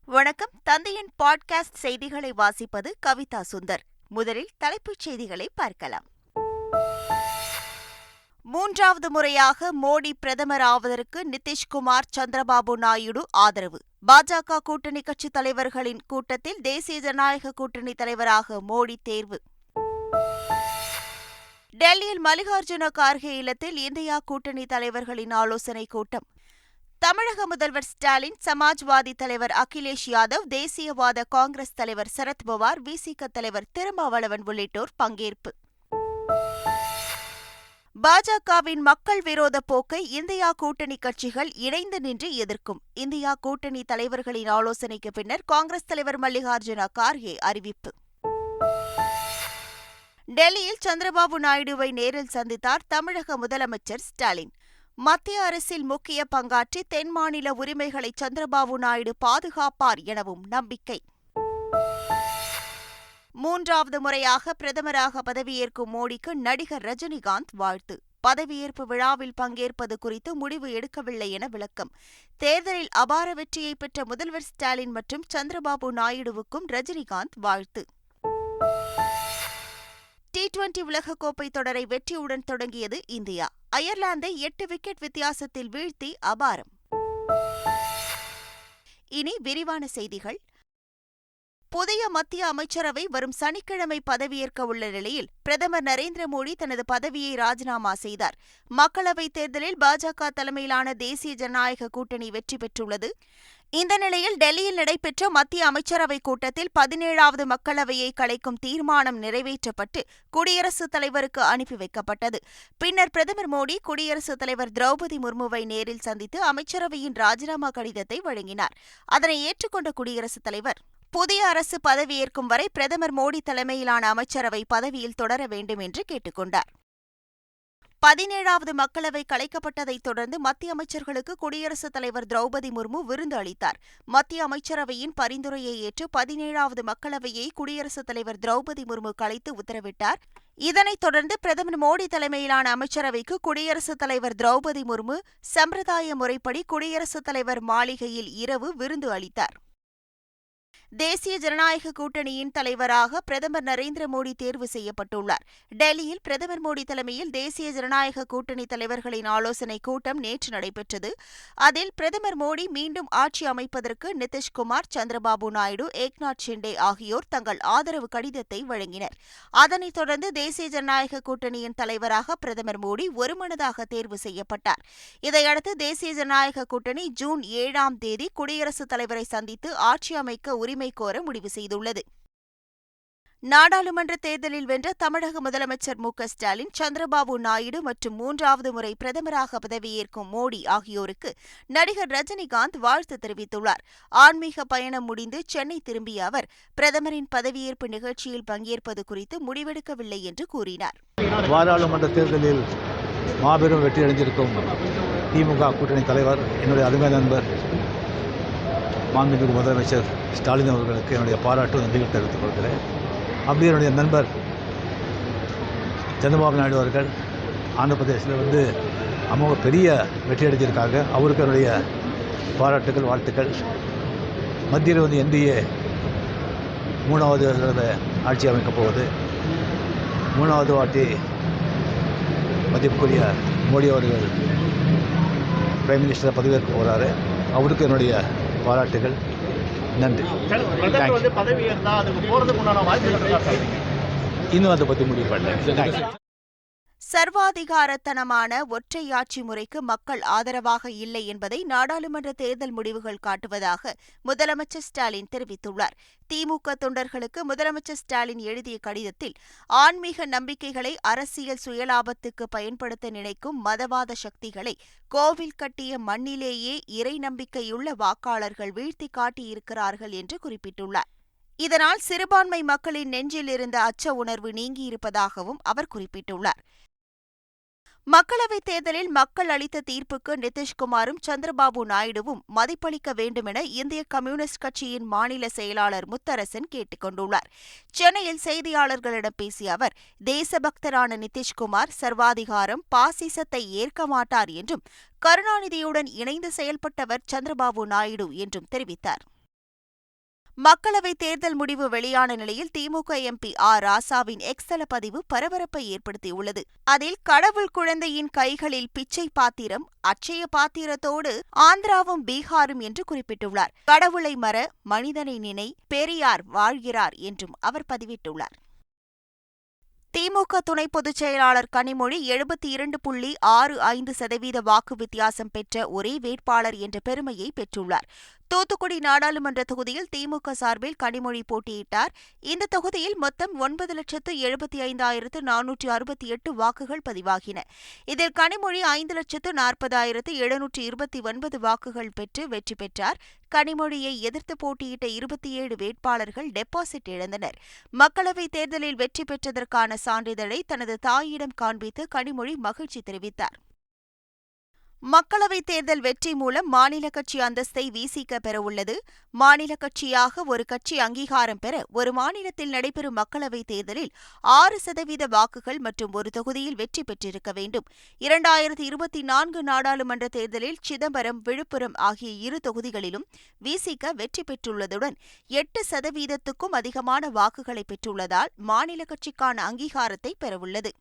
வணக்கம். தந்தையின் பாட்காஸ்ட் செய்திகளை வாசிப்பது கவிதா சுந்தர். முதலில் தலைப்புச் செய்திகளை பார்க்கலாம். மூன்றாவது முறையாக மோடி பிரதமர் ஆவதற்கு நிதிஷ்குமார், சந்திரபாபு நாயுடு ஆதரவு. பாஜக கூட்டணி கட்சித் தலைவர்களின் கூட்டத்தில் தேசிய ஜனநாயக கூட்டணி தலைவராக மோடி தேர்வு. டெல்லியில் மல்லிகார்ஜுன கார்கே இல்லத்தில் இந்தியா கூட்டணி தலைவர்களின் ஆலோசனைக் கூட்டம். தமிழக முதல்வர் ஸ்டாலின், சமாஜ்வாதி தலைவர் அகிலேஷ் யாதவ், தேசியவாத காங்கிரஸ் தலைவர் சரத்பவார், விசிக தலைவர் திருமாவளவன் உள்ளிட்டோர் பங்கேற்பு. பாஜகவின் மக்கள் விரோத போக்கை இந்தியா கூட்டணி கட்சிகள் இணைந்து நின்று எதிர்க்கும். இந்தியா கூட்டணி தலைவர்களின் ஆலோசனைக்கு பின்னர் காங்கிரஸ் தலைவர் மல்லிகார்ஜுன கார்கே அறிவிப்பு. டெல்லியில் சந்திரபாபு நாயுடுவை நேரில் சந்தித்தார் தமிழக முதலமைச்சர் ஸ்டாலின். மத்திய அரசில் முக்கிய பங்காற்றி தென் மாநில உரிமைகளை சந்திரபாபு நாயுடு பாதுகாப்பார் எனவும் நம்பிக்கை. மூன்றாவது முறையாக பிரதமராக பதவியேற்கும் மோடிக்கு நடிகர் ரஜினிகாந்த் வாழ்த்து. பதவியேற்பு விழாவில் பங்கேற்பது குறித்து முடிவு எடுக்கவில்லை என விளக்கம். தேர்தலில் அபார வெற்றியை பெற்ற முதல்வர் ஸ்டாலின் மற்றும் சந்திரபாபு நாயுடுவுக்கும் ரஜினிகாந்த் வாழ்த்து. T20 உலகக்கோப்பை தொடரை வெற்றியுடன் தொடங்கியது இந்தியா. அயர்லாந்தை 8 விக்கெட் வித்தியாசத்தில் வீழ்த்தி அபாரம். இனி விரிவான செய்திகள். புதிய மத்திய அமைச்சரவை வரும் சனிக்கிழமை பதவியேற்க உள்ள நிலையில் பிரதமர் நரேந்திர மோடி தனது பதவியை ராஜினாமா செய்தார். மக்களவைத் தேர்தலில் பாஜக தலைமையிலான தேசிய ஜனநாயக கூட்டணி வெற்றி பெற்றுள்ளது. இந்த நிலையில் டெல்லியில் நடைபெற்ற மத்திய அமைச்சரவைக் கூட்டத்தில் 17வது மக்களவையை கலைக்கும் தீர்மானம் நிறைவேற்றப்பட்டு குடியரசுத் தலைவருக்கு அனுப்பி வைக்கப்பட்டது. பின்னர் பிரதமர் மோடி குடியரசுத் தலைவர் திரௌபதி முர்முவை நேரில் சந்தித்து அமைச்சரவையின் ராஜினாமா கடிதத்தை வழங்கினார். அதனை ஏற்றுக்கொண்ட குடியரசுத் தலைவர், புதிய அரசு பதவியேற்கும் வரை பிரதமர் மோடி தலைமையிலான அமைச்சரவை பதவியில் தொடர வேண்டும் என்று கேட்டுக் கொண்டார். 17வது மக்களவை கலைக்கப்பட்டதைத் தொடர்ந்து மத்திய அமைச்சர்களுக்கு குடியரசுத் தலைவர் திரௌபதி முர்மு விருந்து அளித்தார். மத்திய அமைச்சரவையின் பரிந்துரையை ஏற்று 17வது மக்களவையை குடியரசுத் தலைவர் திரௌபதி முர்மு கலைத்து உத்தரவிட்டார். இதனைத் தொடர்ந்து பிரதமர் மோடி தலைமையிலான அமைச்சரவைக்கு குடியரசுத் தலைவர் திரௌபதி முர்மு சம்பிரதாய முறைப்படி குடியரசுத் தலைவர் மாளிகையில் இரவு விருந்து அளித்தார். தேசிய ஜனநாயக கூட்டணியின் தலைவராக பிரதமர் நரேந்திர மோடி தேர்வு செய்யப்பட்டுள்ளார். டெல்லியில் பிரதமர் மோடி தலைமையில் தேசிய ஜனநாயக கூட்டணி தலைவர்களின் ஆலோசனைக் கூட்டம் நேற்று நடைபெற்றது. அதில் பிரதமர் மோடி மீண்டும் ஆட்சி அமைப்பதற்கு நிதிஷ்குமார், சந்திரபாபு நாயுடு, ஏக்நாத் ஷிண்டே ஆகியோர் தங்கள் ஆதரவு கடிதத்தை வழங்கினர். அதனைத் தொடர்ந்து தேசிய ஜனநாயக கூட்டணியின் தலைவராக பிரதமர் மோடி ஒருமனதாக தேர்வு செய்யப்பட்டார். இதையடுத்து தேசிய ஜனநாயக கூட்டணி ஜூன் 7ஆம் தேதி குடியரசுத் தலைவரை சந்தித்து ஆட்சி அமைக்க உரிமை கோர முடிவு செய்துள்ளது. நாடாளுமன்ற தேர்தலில் வென்ற தமிழக முதலமைச்சர் மு.க.ஸ்டாலின், சந்திரபாபு நாயுடு மற்றும் 3வது முறை பிரதமராக பதவியேற்கும் மோடி ஆகியோருக்கு நடிகர் ரஜினிகாந்த் வாழ்த்து தெரிவித்துள்ளார். ஆன்மீக பயணம் முடிந்து சென்னை திரும்பிய அவர் பிரதமரின் பதவியேற்பு நிகழ்ச்சியில் பங்கேற்பது குறித்து முடிவெடுக்கவில்லை என்று கூறினார். பாராளுமன்ற தேர்தலில் மாபெரும் வெற்றியடைந்திருக்கும் திமுக கூட்டணி தலைவர், என்னுடைய அருமை நண்பர் மாண்புமிகு முதலமைச்சர் ஸ்டாலின் அவர்களுக்கு என்னுடைய பாராட்டு நன்றிகள் தெரிவித்துக் கொள்கிறேன். அப்படி என்னுடைய நண்பர் சந்திரபாபு நாயுடு அவர்கள் ஆந்திர பிரதேசத்தில் அமோக பெரிய வெற்றி அடைஞ்சிருக்காங்க. அவருக்கு என்னுடைய பாராட்டுகள், வாழ்த்துக்கள். மத்தியில் என்டிஏ 3வது தடவை ஆட்சி அமைக்கப் போவது, 3வது வாட்டி மதிப்புக்குரிய மோடி அவர்கள் பிரைம் மினிஸ்டரை பதவியேற்க போகிறாரு. அவருக்கு என்னுடைய பாராட்டுகள், நன்றி. இன்னும் அதை பற்றி முடிவு பண்ணல. சர்வாதிகாரத்தனமான ஒற்றையாட்சி முறைக்கு மக்கள் ஆதரவாக இல்லை என்பதை நாடாளுமன்ற தேர்தல் முடிவுகள் காட்டுவதாக முதலமைச்சர் ஸ்டாலின் தெரிவித்துள்ளார். திமுக தொண்டர்களுக்கு முதலமைச்சர் ஸ்டாலின் எழுதிய கடிதத்தில், ஆன்மீக நம்பிக்கைகளை அரசியல் சுயலாபத்துக்கு பயன்படுத்த நினைக்கும் மதவாத சக்திகளை கோவில் கட்டிய மண்ணிலேயே இறை நம்பிக்கையுள்ள வாக்காளர்கள் வீழ்த்தி காட்டியிருக்கிறார்கள் என்று குறிப்பிட்டுள்ளார். இதனால் சிறுபான்மை மக்களின் நெஞ்சில் இருந்த அச்ச உணர்வு நீங்கியிருப்பதாகவும் அவர் குறிப்பிட்டுள்ளார். மக்களவைத் தேர்தலில் மக்கள் அளித்த தீர்ப்புக்கு நிதிஷ்குமாரும் சந்திரபாபு நாயுடுவும் மதிப்பளிக்க வேண்டுமென இந்திய கம்யூனிஸ்ட் கட்சியின் மாநில செயலாளர் முத்தரசன் கேட்டுக் கொண்டுள்ளார். சென்னையில் செய்தியாளர்களிடம் பேசிய அவர், தேசபக்தரான நிதிஷ்குமார் சர்வாதிகாரம், பாசிசத்தை ஏற்க மாட்டார் என்றும், கருணாநிதியுடன் இணைந்து செயல்பட்டவர் சந்திரபாபு நாயுடு என்றும் தெரிவித்தார். மக்களவைத் தேர்தல் முடிவு வெளியான நிலையில் திமுக எம்பி ஆர் ராசாவின் எக்ஸ்தல பதிவு பரபரப்பை ஏற்படுத்தியுள்ளது. அதில் கடவுள் குழந்தையின் கைகளில் பிச்சை பாத்திரம், அட்சய பாத்திரத்தோடு ஆந்திராவும் பீகாரும் என்று குறிப்பிட்டுள்ளார். கடவுளை மற, மனிதனை நினை, பெரியார் வாழ்கிறார் என்றும் அவர் பதிவிட்டுள்ளார். திமுக துணை பொதுச் செயலாளர் கனிமொழி 72.65% வாக்கு வித்தியாசம் பெற்ற ஒரே வேட்பாளர் என்ற பெருமையை பெற்றுள்ளார். தூத்துக்குடி நாடாளுமன்ற தொகுதியில் திமுக சார்பில் கனிமொழி போட்டியிட்டார். இந்த தொகுதியில் மொத்தம் 9,75,468 வாக்குகள் பதிவாகின. இதில் கனிமொழி 5,40,729 வாக்குகள் பெற்று வெற்றி பெற்றார். கனிமொழியை எதிர்த்து போட்டியிட்ட 27 வேட்பாளர்கள் டெபாசிட் இழந்தனர். மக்களவைத் தேர்தலில் வெற்றி பெற்றதற்கான சான்றிதழை தனது தாயிடம் காண்பித்து கனிமொழி மகிழ்ச்சி தெரிவித்தார். மக்களவைத் தேர்தல் வெற்றி மூலம் மாநில கட்சி அந்தஸ்தை விசிக பெறவுள்ளது. மாநில கட்சியாக ஒரு கட்சி அங்கீகாரம் பெற ஒரு மாநிலத்தில் நடைபெறும் மக்களவைத் தேர்தலில் 6% வாக்குகள் மற்றும் ஒரு தொகுதியில் வெற்றி பெற்றிருக்க வேண்டும். 2024 நாடாளுமன்ற தேர்தலில் சிதம்பரம், விழுப்புரம் ஆகிய 2 தொகுதிகளிலும் விசிக வெற்றி பெற்றுள்ளதுடன் 8%க்கும் அதிகமான வாக்குகளை பெற்றுள்ளதால் மாநில கட்சிக்கான அங்கீகாரத்தை பெறவுள்ளது.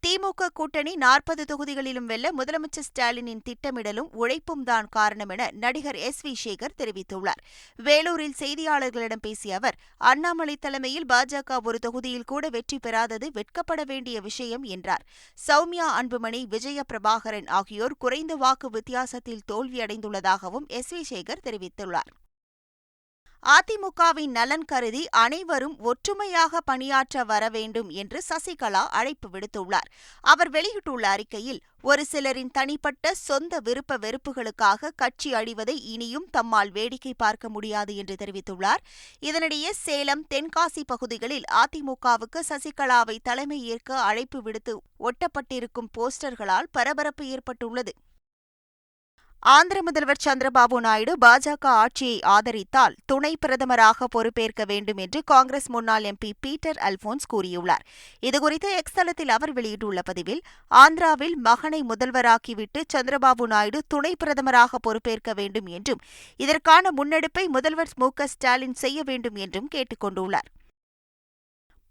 திமுக கூட்டணி 40 தொகுதிகளிலும் வெல்ல முதலமைச்சர் ஸ்டாலினின் திட்டமிடலும் உழைப்பும் தான் காரணம் என நடிகர் எஸ்.வி. சேகர் தெரிவித்துள்ளார். வேலூரில் செய்தியாளர்களிடம் பேசிய அவர், அண்ணாமலை தலைமையில் பாஜக ஒரு தொகுதியில் கூட வெற்றி பெறாதது வெட்கப்பட வேண்டிய விஷயம் என்றார். சௌமியா அன்புமணி, விஜய பிரபாகரன் ஆகியோர் குறைந்த வாக்கு வித்தியாசத்தில் தோல்வியடைந்துள்ளதாகவும் எஸ்.வி. சேகர் தெரிவித்துள்ளார். அதிமுகவின் நலன் கருதி அனைவரும் ஒற்றுமையாக பணியாற்ற வர வேண்டும் என்று சசிகலா அழைப்பு விடுத்துள்ளார். அவர் வெளியிட்டுள்ள அறிக்கையில், ஒரு சிலரின் தனிப்பட்ட சொந்த விருப்ப வெறுப்புகளுக்காக கட்சி அழிவதை இனியும் தம்மால் வேடிக்கை பார்க்க முடியாது என்று தெரிவித்துள்ளார். இதனிடையே சேலம், தென்காசி பகுதிகளில் அதிமுகவுக்கு சசிகலாவை தலைமை ஏற்க அழைப்பு விடுத்து ஒட்டப்பட்டிருக்கும் போஸ்டர்களால் பரபரப்பு ஏற்பட்டுள்ளது. ஆந்திர முதல்வர் சந்திரபாபு நாயுடு பாஜக ஆட்சியை ஆதரித்தால் துணை பிரதமராக பொறுப்பேற்க வேண்டும் என்று காங்கிரஸ் முன்னாள் எம்பி பீட்டர் அல்போன்ஸ் கூறியுள்ளார். இதுகுறித்து எக்ஸ் தளத்தில் அவர் வெளியிட்டுள்ள பதிவில், ஆந்திராவில் மகனை முதல்வராக்கிவிட்டு சந்திரபாபு நாயுடு துணை பிரதமராக பொறுப்பேற்க வேண்டும் என்றும் இதற்கான முன்னெடுப்பை முதல்வர் மு.க. ஸ்டாலின் செய்ய வேண்டும் என்றும் கேட்டுக் கொண்டுள்ளார்.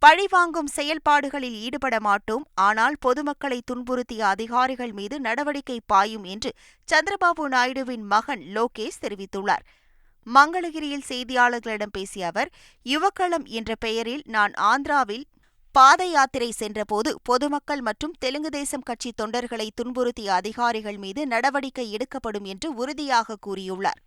பழிவாங்கும் செயல்பாடுகளில் ஈடுபட மாட்டோம், ஆனால் பொதுமக்களை துன்புறுத்திய அதிகாரிகள் மீது நடவடிக்கை பாயும் என்று சந்திரபாபு நாயுடுவின் மகன் லோகேஷ் தெரிவித்துள்ளார். மங்களகிரியில் செய்தியாளர்களிடம் பேசிய அவர், யுவக்களம் என்ற பெயரில் நான் ஆந்திராவில் பாத யாத்திரை சென்றபோது பொதுமக்கள் மற்றும் தெலுங்கு தேசம் கட்சி தொண்டர்களை துன்புறுத்திய அதிகாரிகள் மீது நடவடிக்கை எடுக்கப்படும் என்று உறுதியாக கூறியுள்ளார்.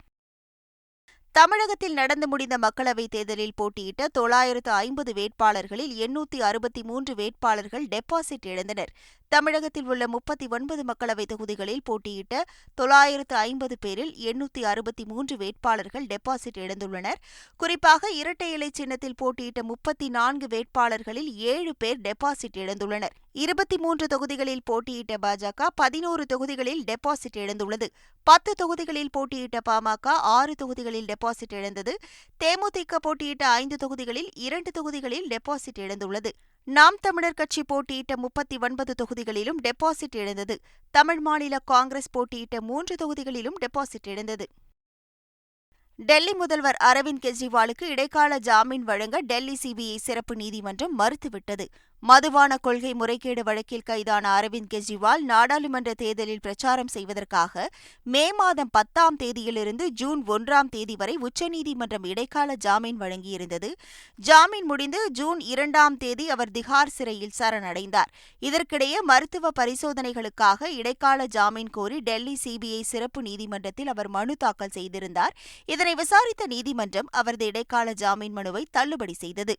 தமிழகத்தில் நடந்து முடிந்த மக்களவைத் தேர்தலில் போட்டியிட்ட 950 வேட்பாளர்களில் 863 வேட்பாளர்கள் டெபாசிட் இழந்தனர். தமிழகத்தில் உள்ள 39 மக்களவைத் தொகுதிகளில் போட்டியிட்ட 950 பேரில் 863 வேட்பாளர்கள் டெபாசிட் இழந்துள்ளனர். குறிப்பாக இரட்டை இலை சின்னத்தில் போட்டியிட்ட 34 வேட்பாளர்களில் 7 பேர் டெபாசிட் இழந்துள்ளனர். 23 தொகுதிகளில் போட்டியிட்ட பாஜக 11 தொகுதிகளில் டெபாசிட் இழந்துள்ளது. 10 தொகுதிகளில் போட்டியிட்ட பாமக 6 தொகுதிகளில் டெபாசிட் இழந்தது. தேமுதிக போட்டியிட்ட 5 தொகுதிகளில் 2 தொகுதிகளில் டெபாசிட் இழந்துள்ளது. நாம் தமிழர் கட்சி போட்டியிட்ட 39 தொகுதிகளிலும் டெபாசிட் இழந்தது. தமிழ் மாநில காங்கிரஸ் போட்டியிட்ட 3 தொகுதிகளிலும் டெபாசிட் இழந்தது. டெல்லி முதல்வர் அரவிந்த் கெஜ்ரிவாலுக்கு இடைக்கால ஜாமீன் வழங்க டெல்லி சிபிஐ சிறப்பு நீதிமன்றம் மறுத்துவிட்டது. மதுபான கொள்கை முறைகேடு வழக்கில் கைதான அரவிந்த் கெஜ்ரிவால் நாடாளுமன்ற தேர்தலில் பிரச்சாரம் செய்வதற்காக மே மாதம் 10ஆம் தேதியிலிருந்து ஜூன் 1ஆம் தேதி வரை உச்சநீதிமன்றம் இடைக்கால ஜாமீன் வழங்கியிருந்தது. ஜாமீன் முடிந்து ஜூன் 2ஆம் தேதி அவர் திகார் சிறையில் சரணடைந்தார். இதற்கிடையே மருத்துவ பரிசோதனைகளுக்காக இடைக்கால ஜாமீன் கோரி டெல்லி சிபிஐ சிறப்பு நீதிமன்றத்தில் அவர் மனு தாக்கல் செய்திருந்தார். இதனை விசாரித்த நீதிமன்றம் அவரது இடைக்கால ஜாமீன் மனுவை தள்ளுபடி செய்தது.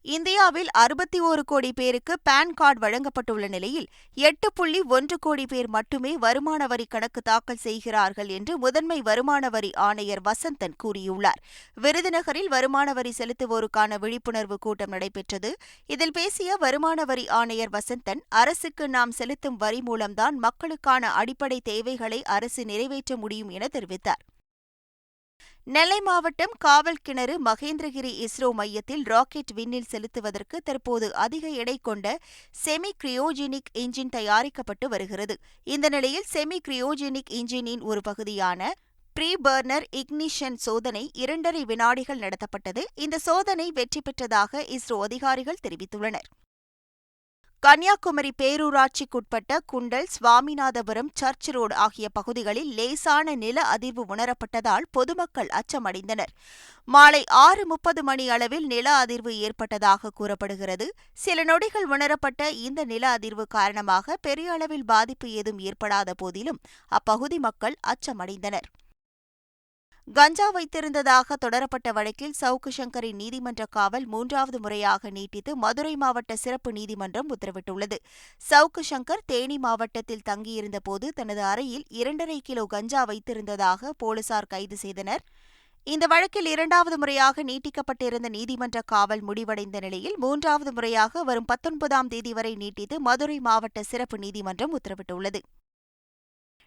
இந்தியாவில் 61 கோடி பேருக்கு பான் கார்டு வழங்கப்பட்டுள்ள நிலையில் 8.1 கோடி பேர் மட்டுமே வருமான வரி கணக்கு தாக்கல் செய்கிறார்கள் என்று முதன்மை வருமான வரி ஆணையர் வசந்தன் கூறியுள்ளார். விருதுநகரில் வருமான வரி செலுத்துவோருக்கான விழிப்புணர்வு கூட்டம் நடைபெற்றது. இதில் பேசிய வருமான வரி ஆணையர் வசந்தன், அரசுக்கு நாம் செலுத்தும் வரி மூலம்தான் மக்களுக்கான அடிப்படை தேவைகளை அரசு நிறைவேற்ற முடியும் என தெரிவித்தார். நெல்லை மாவட்டம் காவல் கிணறு மகேந்திரகிரி இஸ்ரோ மையத்தில் ராக்கெட் விண்ணில் செலுத்துவதற்கு தற்போது அதிக எடை கொண்ட செமி கிரியோஜெனிக் இன்ஜின் தயாரிக்கப்பட்டு வருகிறது. இந்த நிலையில் செமி கிரியோஜெனிக் இன்ஜினின் ஒரு பகுதியான ப்ரீ பர்னர் இக்னிஷன் சோதனை 2.5 வினாடிகள் நடத்தப்பட்டது. இந்த சோதனை வெற்றி பெற்றதாக இஸ்ரோ அதிகாரிகள் தெரிவித்துள்ளனர். கன்னியாகுமரி பேரூராட்சிக்குட்பட்ட குண்டல், சுவாமிநாதபுரம், சர்ச் ரோடு ஆகிய பகுதிகளில் லேசான நில அதிர்வு உணரப்பட்டதால் பொதுமக்கள் அச்சமடைந்தனர். மாலை 6:30 மணி அளவில் நில அதிர்வு ஏற்பட்டதாக கூறப்படுகிறது. சில நொடிகள் உணரப்பட்ட இந்த நில அதிர்வு காரணமாக பெரிய அளவில் பாதிப்பு ஏதும் ஏற்படாத போதிலும் அப்பகுதி மக்கள் அச்சமடைந்தனர். கஞ்சா வைத்திருந்ததாக தொடரப்பட்ட வழக்கில் சவுக்கு சங்கரின் நீதிமன்ற காவல் 3வது முறையாக நீட்டித்து மதுரை மாவட்ட சிறப்பு நீதிமன்றம் உத்தரவிட்டுள்ளது. சவுக்கு சங்கர் தேனி மாவட்டத்தில் தங்கியிருந்தபோது தனது அறையில் 2.5 கிலோ கஞ்சா வைத்திருந்ததாக போலீசார் கைது செய்தனர். இந்த வழக்கில் 2வது முறையாக நீட்டிக்கப்பட்டிருந்த நீதிமன்ற காவல் முடிவடைந்த நிலையில் 3வது முறையாக வரும் 19ஆம் தேதி வரை நீட்டித்து மதுரை மாவட்ட சிறப்பு நீதிமன்றம் உத்தரவிட்டுள்ளது.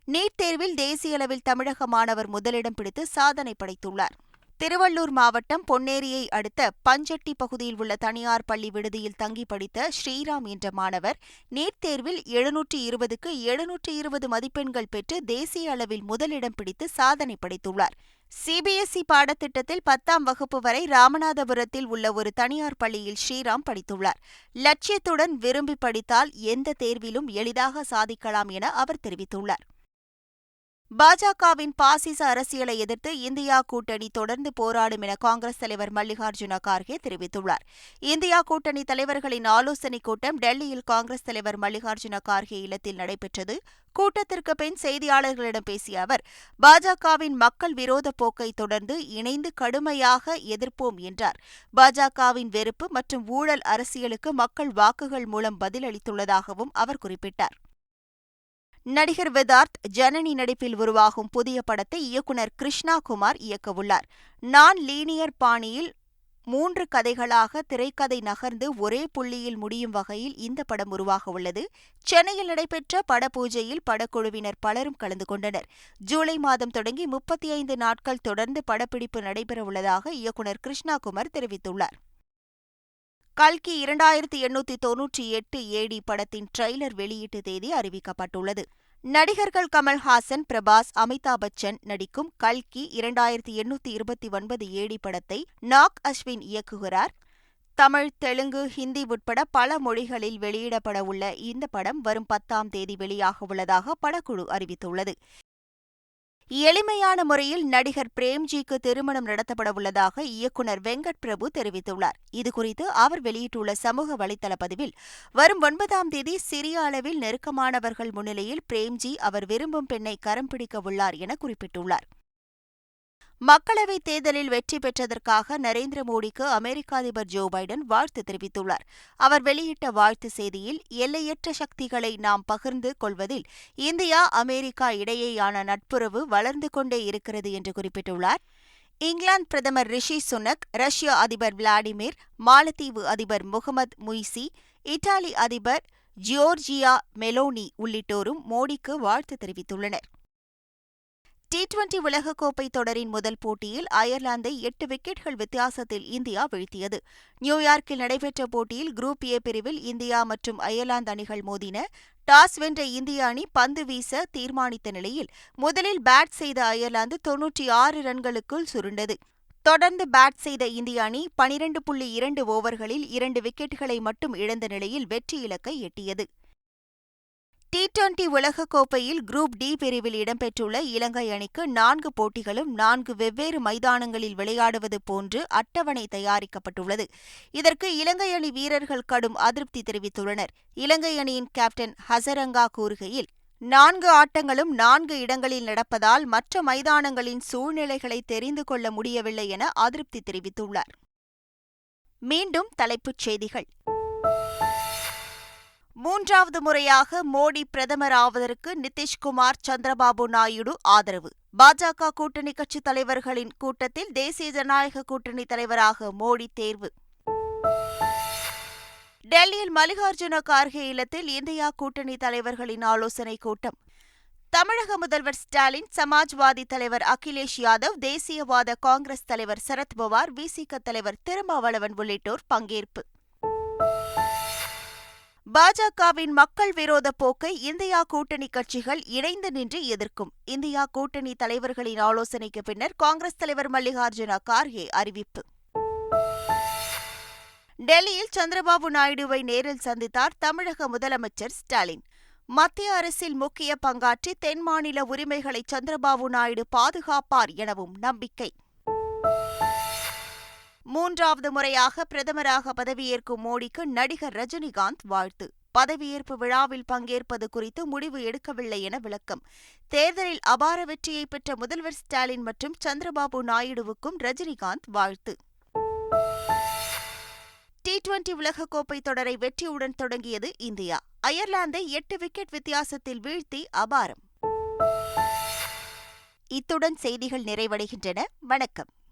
நீட் தேர்வில் தேசிய அளவில் தமிழக மாணவர் முதலிடம் பிடித்து சாதனை படைத்துள்ளார். திருவள்ளூர் மாவட்டம் பொன்னேரியை அடுத்த பஞ்சட்டி பகுதியில் உள்ள தனியார் பள்ளி விடுதியில் தங்கி படித்த ஸ்ரீராம் என்ற மாணவர் நீட் தேர்வில் 720க்கு 720 மதிப்பெண்கள் பெற்று தேசிய அளவில் முதலிடம் பிடித்து சாதனை படைத்துள்ளார். சிபிஎஸ்இ பாடத்திட்டத்தில் 10ஆம் வகுப்பு வரை ராமநாதபுரத்தில் உள்ள ஒரு தனியார் பள்ளியில் ஸ்ரீராம் படித்துள்ளார். லட்சியத்துடன் விரும்பி படித்தால் எந்த தேர்விலும் எளிதாக சாதிக்கலாம் என அவர் தெரிவித்துள்ளார். பாஜகவின் பாசிச அரசியலை எதிர்த்து இந்தியா கூட்டணி தொடர்ந்து போராடும் என காங்கிரஸ் தலைவர் மல்லிகார்ஜுன கார்கே தெரிவித்துள்ளார். இந்தியா கூட்டணி தலைவர்களின் ஆலோசனைக் கூட்டம் டெல்லியில் காங்கிரஸ் தலைவர் மல்லிகார்ஜுன கார்கே இல்லத்தில் நடைபெற்றது. கூட்டத்திற்கு பின் செய்தியாளர்களிடம் பேசிய அவர், பாஜகவின் மக்கள் விரோத போக்கை தொடர்ந்து இணைந்து கடுமையாக எதிர்ப்போம் என்றார். பாஜகவின் வெறுப்பு மற்றும் ஊழல் அரசியலுக்கு மக்கள் வாக்குகள் மூலம் பதிலளித்துள்ளதாகவும் அவர் குறிப்பிட்டார். நடிகர் விதார்த் ஜனனி நடிப்பில் உருவாகும் புதிய படத்தை இயக்குநர் கிருஷ்ணா குமார் இயக்கவுள்ளார். நான் லீனியர் பாணியில் 3 கதைகளாக திரைக்கதை நகர்ந்து ஒரே புள்ளியில் முடியும் வகையில் இந்த படம் உருவாகவுள்ளது. சென்னையில் நடைபெற்ற படப்பூஜையில் படக்குழுவினர் பலரும் கலந்து கொண்டனர். ஜூலை மாதம் தொடங்கி 35 நாட்கள் தொடர்ந்து படப்பிடிப்பு நடைபெறவுள்ளதாக இயக்குநர் கிருஷ்ணா குமார் தெரிவித்துள்ளார். கல்கி 2898 AD படத்தின் ட்ரெய்லர் வெளியீட்டு தேதி அறிவிக்கப்பட்டுள்ளது. நடிகர்கள் கமல்ஹாசன், பிரபாஸ், அமிதாப் பச்சன் நடிக்கும் கல்கி 2829 AD படத்தை நாக் அஸ்வின் இயக்குகிறார். தமிழ், தெலுங்கு, ஹிந்தி உட்பட பல மொழிகளில் வெளியிடப்பட உள்ள இந்த படம் வரும் 10ஆம் தேதி வெளியாகவுள்ளதாக படக்குழு அறிவித்துள்ளது. எளிமையான முறையில் நடிகர் பிரேம்ஜிக்கு திருமணம் நடத்தப்படவுள்ளதாக இயக்குநர் வெங்கட் பிரபு தெரிவித்துள்ளார். இதுகுறித்து அவர் வெளியிட்டுள்ள சமூக வலைதள பதிவில், வரும் 9ஆம் தேதி சிறிய அளவில் நெருக்கமானவர்கள் முன்னிலையில் பிரேம்ஜி அவர் விரும்பும் பெண்ணை கரம் பிடிக்க உள்ளார் என குறிப்பிட்டுள்ளார். மக்களவைத் தேர்தலில் வெற்றி பெற்றதற்காக நரேந்திர மோடிக்கு அமெரிக்க அதிபர் ஜோ பைடன் வாழ்த்து தெரிவித்துள்ளார். அவர் வெளியிட்ட வாழ்த்து செய்தியில், எல்லையற்ற சக்திகளை நாம் பகிர்ந்து கொள்வதில் இந்தியா, அமெரிக்கா இடையேயான நட்புறவு வளர்ந்து கொண்டே இருக்கிறது என்று குறிப்பிட்டுள்ளார். இங்கிலாந்து பிரதமர் ரிஷி சுனக், ரஷ்ய அதிபர் விளாடிமிர், மாலத்தீவு அதிபர் முகமது முய்சி, இத்தாலி அதிபர் ஜியோர்ஜியா மெலோனி உள்ளிட்டோரும் மோடிக்கு வாழ்த்து தெரிவித்துள்ளனர். T20 உலகக்கோப்பை தொடரின் முதல் போட்டியில் அயர்லாந்தை 8 விக்கெட்கள் வித்தியாசத்தில் இந்தியா வீழ்த்தியது. நியூயார்க்கில் நடைபெற்ற போட்டியில் குரூப் ஏ பிரிவில் இந்தியா மற்றும் அயர்லாந்து அணிகள் மோதின. டாஸ் வென்ற இந்திய அணி பந்து வீச தீர்மானித்த நிலையில் முதலில் பேட் செய்த அயர்லாந்து 96 ரன்களுக்குள் சுருண்டது. தொடர்ந்து பேட் செய்த இந்திய அணி 12.2 ஓவர்களில் 2 விக்கெட்டுகளை மட்டும் இழந்த நிலையில் வெற்றி இலக்கை எட்டியது. T20 உலகக்கோப்பையில் குரூப் டி பிரிவில் இடம்பெற்றுள்ள இலங்கை அணிக்கு 4 போட்டிகளும் 4 வெவ்வேறு மைதானங்களில் விளையாடுவது போன்று அட்டவணை தயாரிக்கப்பட்டுள்ளது. இதற்கு இலங்கை அணி வீரர்கள் கடும் அதிருப்தி தெரிவித்துள்ளனர். இலங்கை அணியின் கேப்டன் ஹசரங்கா கூறுகையில், 4 ஆட்டங்களும் 4 இடங்களில் நடப்பதால் மற்ற மைதானங்களின் சூழ்நிலைகளை தெரிந்து கொள்ள முடியவில்லை என அதிருப்தி தெரிவித்துள்ளார். மீண்டும் தலைப்புச் செய்திகள். 3வது முறையாக மோடி பிரதமர் ஆவதற்கு நிதிஷ்குமார், சந்திரபாபு நாயுடு ஆதரவு. பாஜக கூட்டணி கட்சித் தலைவர்களின் கூட்டத்தில் தேசிய ஜனநாயக கூட்டணி தலைவராக மோடி தேர்வு. டெல்லியில் மல்லிகார்ஜுன கார்கே இல்லத்தில் இந்தியா கூட்டணி தலைவர்களின் ஆலோசனைக் கூட்டம். தமிழக முதல்வர் ஸ்டாலின், சமாஜ்வாதி தலைவர் அகிலேஷ் யாதவ், தேசியவாத காங்கிரஸ் தலைவர் சரத்பவார், விசிக தலைவர் திருமாவளவன் உள்ளிட்டோர் பங்கேற்பு. பாஜகவின் மக்கள் விரோத போக்கை இந்தியா கூட்டணி கட்சிகள் இணைந்து நின்று எதிர்க்கும். இந்தியா கூட்டணி தலைவர்களின் ஆலோசனைக்கு பின்னர் காங்கிரஸ் தலைவர் மல்லிகார்ஜுன கார்கே அறிவிப்பு. டெல்லியில் சந்திரபாபு நாயுடுவை நேரில் சந்தித்தார் தமிழக முதலமைச்சர் ஸ்டாலின். மத்திய அரசில் முக்கிய பங்காற்றி தென் மாநில உரிமைகளை சந்திரபாபு நாயுடு பாதுகாப்பார் எனவும் நம்பிக்கை. 3வது முறையாக பிரதமராக பதவியேற்கும் மோடிக்கு நடிகர் ரஜினிகாந்த் வாழ்த்து. பதவியேற்பு விழாவில் பங்கேற்பது குறித்து முடிவு எடுக்கவில்லை என விளக்கம். தேர்தலில் அபார வெற்றியை பெற்ற முதல்வர் ஸ்டாலின் மற்றும் சந்திரபாபு நாயுடுவுக்கும் ரஜினிகாந்த் வாழ்த்து. T20 உலகக்கோப்பை தொடரை வெற்றியுடன் தொடங்கியது இந்தியா. அயர்லாந்தை 8 விக்கெட் வித்தியாசத்தில் வீழ்த்தி அபாரம். இத்துடன் செய்திகள் நிறைவடைகின்றன. வணக்கம்.